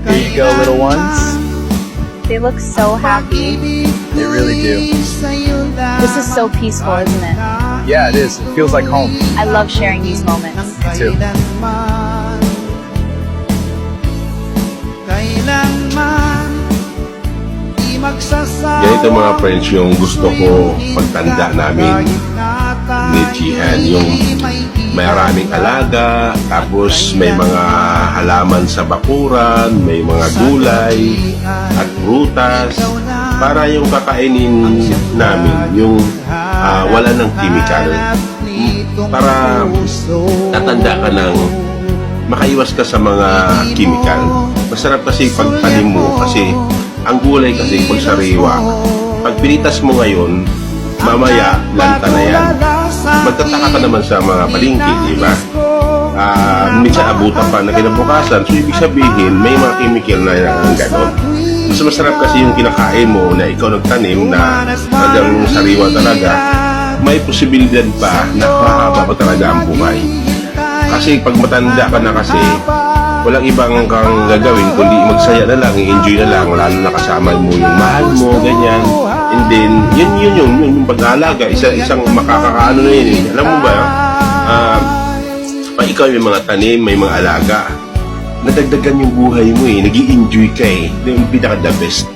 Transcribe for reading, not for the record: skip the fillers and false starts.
Here you go, little ones. They look so happy. They really do. This is so peaceful, isn't it? Yeah, it is. It feels like home. I love sharing these moments. Me too. Ganito mga friends yung gusto ko pagtanda namin ni Jihan. Yung maraming alaga, tapos may mga halaman sa bakuran, may mga gulay at prutas, para yung kakainin namin yung wala ng chemical, para tatanda ka ng makaiwas ka sa mga chemical. Masarap kasi pagtanim mo, kasi ang gulay kasi pag sariwa, pag pinitas mo ngayon, mamaya lanta na yan. Magtataka ka naman sa mga palengke, di ba? Minsan abutan pa na kinabukasan, so ibig sabihin may mga chemical na yan gano'n. Mas masarap kasi yung kinakain mo na ikaw nagtanim na hanggang sariwa talaga, may posibilidad pa na mahaba pa talaga ang buhay. Kasi pag matanda ka na kasi, walang ibang kang gagawin kundi magsaya na lang, i-enjoy na lang, lalo na kasama mo yung mahal mo, ganyan. And then, yun yung pag-aalaga, isang makakakaano na yun. Alam mo ba, pag ikaw may mga tanim, may mga alaga, nadagdagan yung buhay mo nag-i-enjoy ka yung pinaka-the best.